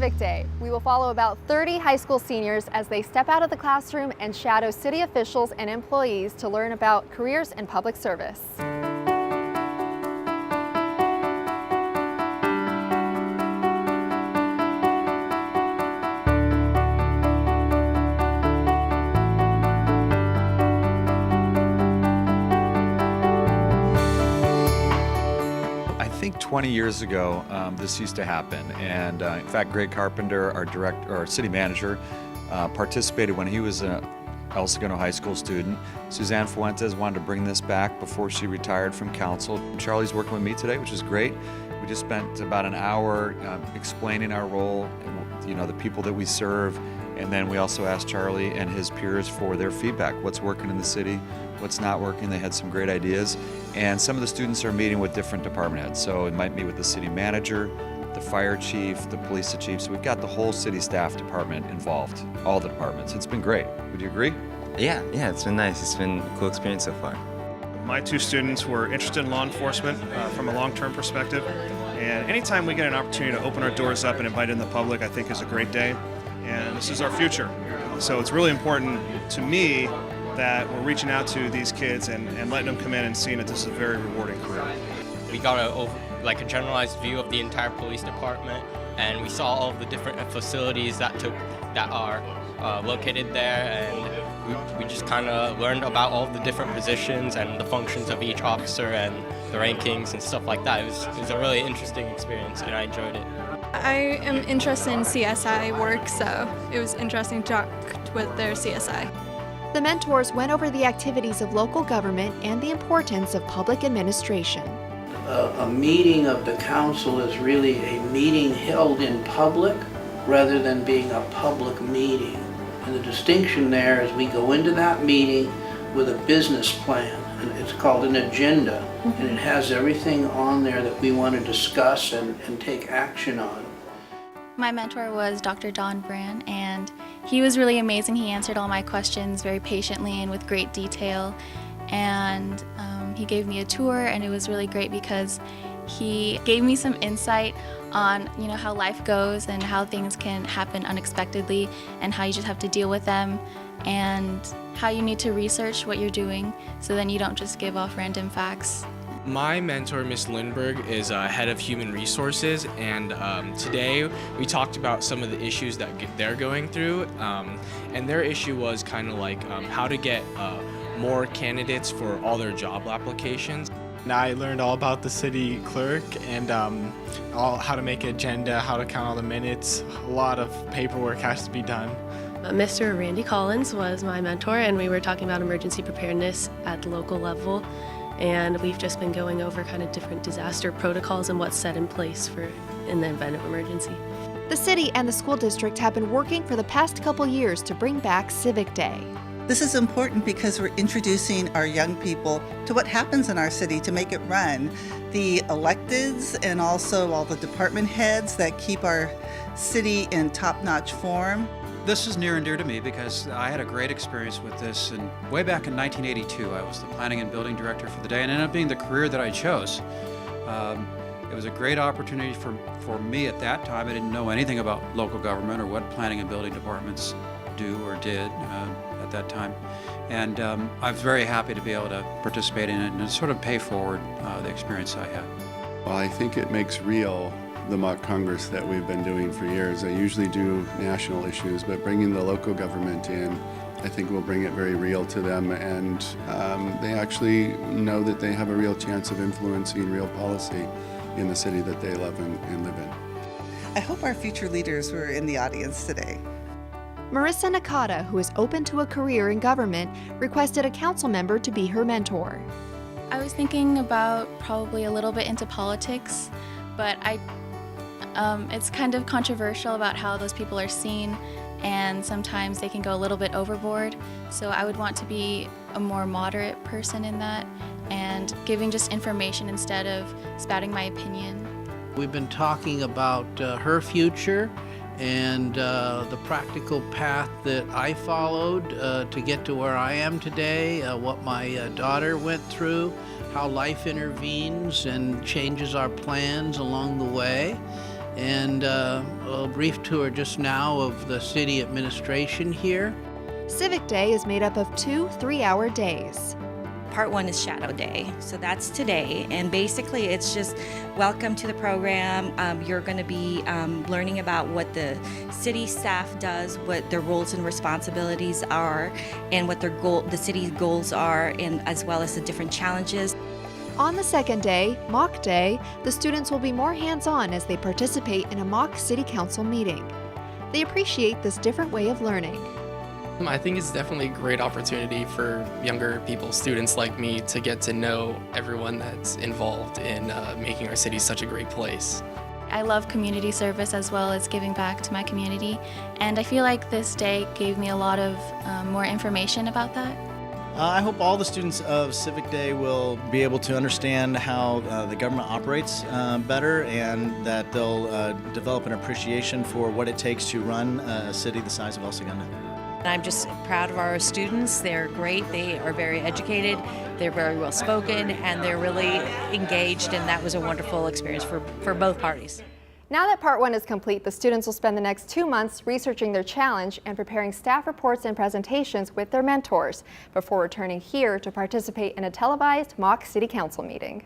Civic Day, we will follow about 30 high school seniors as they step out of the classroom and shadow city officials and employees to learn about careers in public service. I think 20 years ago, this used to happen, and in fact, Greg Carpenter, our city manager, participated when he was a El Segundo High School student. Suzanne Fuentes wanted to bring this back before she retired from council. Charlie's working with me today, which is great. We just spent about an hour explaining our role, the people that we serve, and then we also asked Charlie and his peers for their feedback. What's working in the city, what's not working. They had some great ideas. And some of the students are meeting with different department heads. So it might meet with the city manager, the fire chief, the police chief. So we've got the whole city staff department involved, all the departments. It's been great. Would you agree? Yeah, it's been nice. It's been a cool experience so far. My two students were interested in law enforcement from a long-term perspective. And anytime we get an opportunity to open our doors up and invite in the public, I think is a great day. And this is our future. So it's really important to me that we're reaching out to these kids and letting them come in and seeing that this is a very rewarding career. We got a generalized view of the entire police department, and we saw all of the different facilities that are located there, and we just kind of learned about all of the different positions and the functions of each officer and the rankings and stuff like that. It was a really interesting experience, and I enjoyed it. I am interested in CSI work, so it was interesting to talk with their CSI. The mentors went over the activities of local government and the importance of public administration. A meeting of the council is really a meeting held in public rather than being a public meeting. And the distinction there is we go into that meeting with a business plan, and it's called an agenda, and it has everything on there that we want to discuss and take action on. My mentor was Dr. Don Brand, and he was really amazing. He answered all my questions very patiently and with great detail, and he gave me a tour, and it was really great because he gave me some insight on how life goes and how things can happen unexpectedly and how you just have to deal with them, and how you need to research what you're doing so then you don't just give off random facts. My mentor, Ms. Lindberg, is head of human resources, and today we talked about some of the issues that they're going through, and their issue was kind of like how to get more candidates for all their job applications. And I learned all about the city clerk and how to make an agenda, how to count all the minutes. A lot of paperwork has to be done. Mr. Randy Collins was my mentor, and we were talking about emergency preparedness at the local level. And we've just been going over kind of different disaster protocols and what's set in place in the event of emergency. The city and the school district have been working for the past couple years to bring back Civic Day. This is important because we're introducing our young people to what happens in our city to make it run. The electeds and also all the department heads that keep our city in top-notch form. This is near and dear to me because I had a great experience with this, and way back in 1982 I was the planning and building director for the day, and ended up being the career that I chose. It was a great opportunity for me at that time. I didn't know anything about local government or what planning and building departments do or did at that time, and I was very happy to be able to participate in it and sort of pay forward the experience I had. Well, I think it makes real the mock Congress that we've been doing for years. I usually do national issues, but bringing the local government in, I think will bring it very real to them, and they actually know that they have a real chance of influencing real policy in the city that they love and live in. I hope our future leaders were in the audience today. Marissa Nakata, who is open to a career in government, requested a council member to be her mentor. I was thinking about probably a little bit into politics, but it's kind of controversial about how those people are seen, and sometimes they can go a little bit overboard. So I would want to be a more moderate person in that and giving just information instead of spouting my opinion. We've been talking about her future and the practical path that I followed to get to where I am today, what my daughter went through, how life intervenes and changes our plans along the way. and a brief tour just now of the city administration here. Civic Day is made up of 2 3-hour days. Part 1 is Shadow Day, so that's today, and basically it's just welcome to the program. You're going to be learning about what the city staff does, what their roles and responsibilities are, and what the city's goals are, and as well as the different challenges. On the second day, Mock Day, the students will be more hands-on as they participate in a mock city council meeting. They appreciate this different way of learning. I think it's definitely a great opportunity for younger people, students like me, to get to know everyone that's involved in making our city such a great place. I love community service as well as giving back to my community, and I feel like this day gave me a lot of more information about that. I hope all the students of Civic Day will be able to understand how the government operates better, and that they'll develop an appreciation for what it takes to run a city the size of El Segundo. I'm just proud of our students. They're great. They are very educated. They're very well spoken, and they're really engaged, and that was a wonderful experience for both parties. Now that Part 1 is complete, the students will spend the next 2 months researching their challenge and preparing staff reports and presentations with their mentors before returning here to participate in a televised mock city council meeting.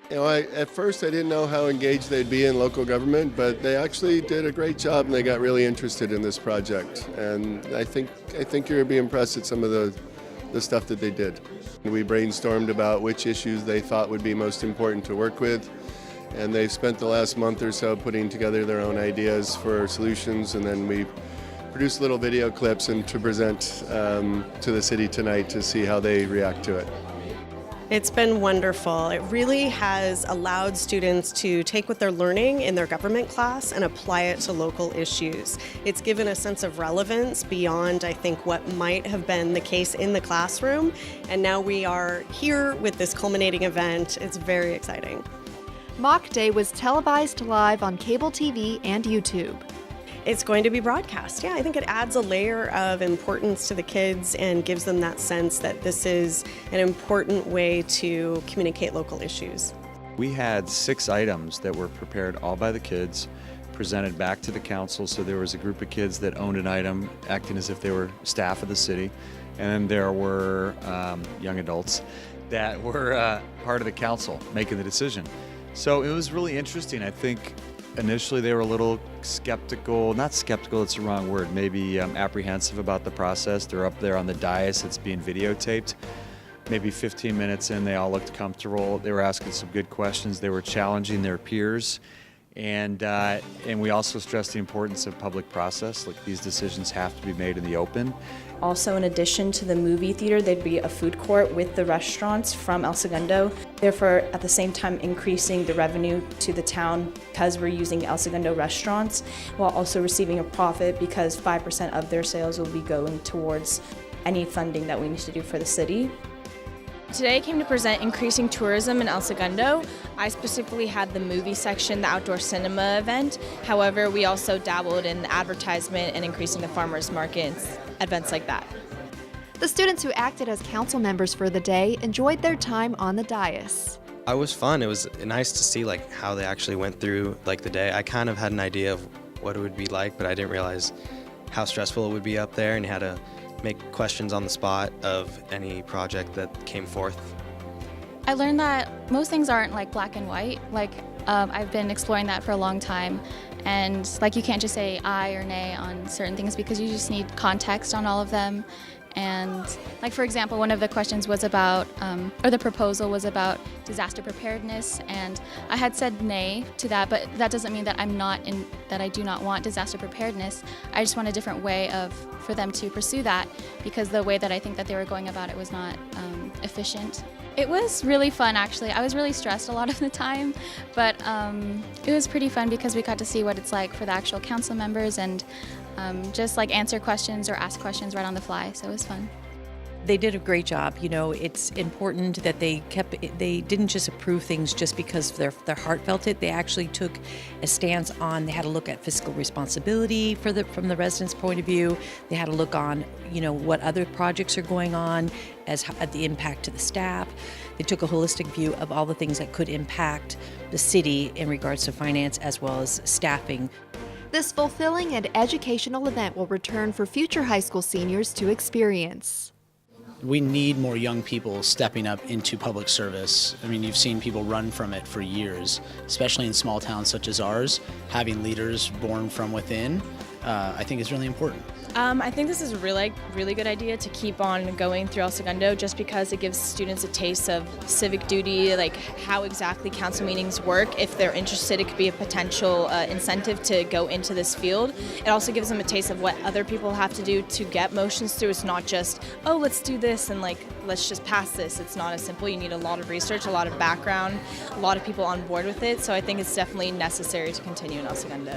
You know, at first I didn't know how engaged they'd be in local government, but they actually did a great job, and they got really interested in this project. And I think you're going to be impressed at some of the stuff that they did. We brainstormed about which issues they thought would be most important to work with, and they've spent the last month or so putting together their own ideas for solutions, and then we produced little video clips and to present to the city tonight to see how they react to it. It's been wonderful. It really has allowed students to take what they're learning in their government class and apply it to local issues. It's given a sense of relevance beyond, I think, what might have been the case in the classroom. And now we are here with this culminating event. It's very exciting. Mock Day was televised live on cable TV and YouTube. It's going to be broadcast. Yeah, I think it adds a layer of importance to the kids and gives them that sense that this is an important way to communicate local issues. We had 6 items that were prepared all by the kids, presented back to the council. So there was a group of kids that owned an item, acting as if they were staff of the city. And then there were young adults that were part of the council making the decision. So it was really interesting. I think initially they were a little skeptical, not skeptical, it's the wrong word, maybe apprehensive about the process. They're up there on the dais, it's being videotaped. Maybe 15 minutes in, they all looked comfortable. They were asking some good questions. They were challenging their peers. And we also stressed the importance of public process. Like, these decisions have to be made in the open. Also, in addition to the movie theater, there'd be a food court with the restaurants from El Segundo. Therefore, at the same time, increasing the revenue to the town because we're using El Segundo restaurants, while also receiving a profit because 5% of their sales will be going towards any funding that we need to do for the city. Today I came to present increasing tourism in El Segundo. I specifically had the movie section, the outdoor cinema event. However, we also dabbled in the advertisement and increasing the farmers markets, events like that. The students who acted as council members for the day enjoyed their time on the dais. It was fun. It was nice to see how they actually went through the day. I kind of had an idea of what it would be like, but I didn't realize how stressful it would be up there, and you had to make questions on the spot of any project that came forth. I learned that most things aren't black and white. I've been exploring that for a long time, and you can't just say aye or nay on certain things because you just need context on all of them. And for example, one of the questions was about, or the proposal was about disaster preparedness, and I had said nay to that, but that doesn't mean that that I do not want disaster preparedness. I just want a different way for them to pursue that, because the way that I think that they were going about it was not efficient. It was really fun, actually. I was really stressed a lot of the time, but it was pretty fun because we got to see what it's like for the actual council members and just answer questions or ask questions right on the fly, so it was fun. They did a great job. It's important that they didn't just approve things just because their heart felt it. They actually took a stance on, they had to look at fiscal responsibility from the residents' point of view. They had to look on, what other projects are going on at the impact to the staff. They took a holistic view of all the things that could impact the city in regards to finance as well as staffing. This fulfilling and educational event will return for future high school seniors to experience. We need more young people stepping up into public service. I mean, you've seen people run from it for years, especially in small towns such as ours. Having leaders born from within, I think is really important. I think this is a really good idea to keep on going through El Segundo, just because it gives students a taste of civic duty, like how exactly council meetings work. If they're interested, it could be a potential incentive to go into this field. It also gives them a taste of what other people have to do to get motions through. It's not just, oh, let's do this and like, let's just pass this. It's not as simple. You need a lot of research, a lot of background, a lot of people on board with it. So I think it's definitely necessary to continue in El Segundo.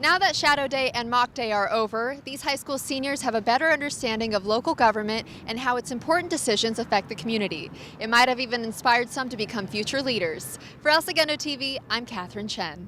Now that Shadow Day and Mock Day are over, these high school seniors have a better understanding of local government and how its important decisions affect the community. It might have even inspired some to become future leaders. For El Segundo TV, I'm Catherine Chen.